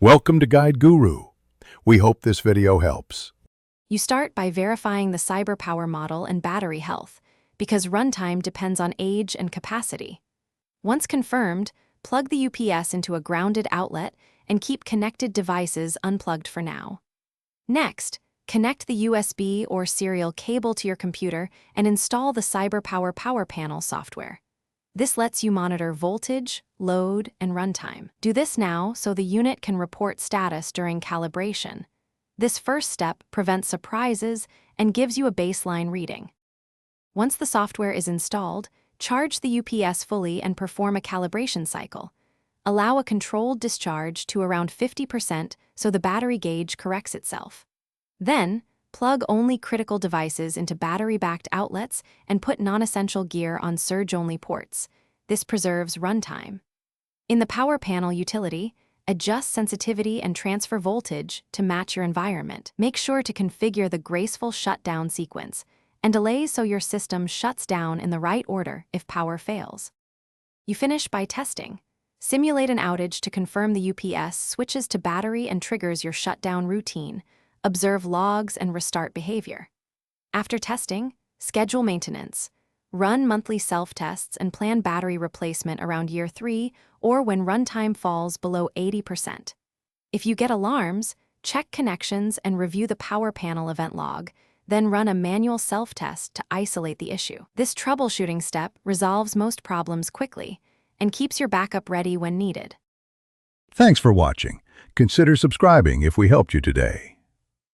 Welcome to Guide Guru. We hope this video helps. You start by verifying the Cyberpower model and battery health, because runtime depends on age and capacity. Once confirmed, plug the UPS into a grounded outlet and keep connected devices unplugged for now. Next, connect the USB or serial cable to your computer and install the Cyberpower Power Panel software. This lets you monitor voltage, load, and runtime. Do this now so the unit can report status during calibration. This first step prevents surprises and gives you a baseline reading. Once the software is installed, charge the UPS fully and perform a calibration cycle. Allow a controlled discharge to around 50% so the battery gauge corrects itself. Then, plug only critical devices into battery-backed outlets and put non-essential gear on surge-only ports. This preserves runtime. In the Power Panel utility, adjust sensitivity and transfer voltage to match your environment. Make sure to configure the graceful shutdown sequence and delays so your system shuts down in the right order if power fails. You finish by testing. Simulate an outage to confirm the UPS switches to battery and triggers your shutdown routine. Observe logs and restart behavior. After testing, schedule maintenance. Run monthly self-tests and plan battery replacement around year 3 or when runtime falls below 80%. If you get alarms, check connections and review the Power Panel event log, then run a manual self-test to isolate the issue. This troubleshooting step resolves most problems quickly and keeps your backup ready when needed. Thanks for watching. Consider subscribing if we helped you today.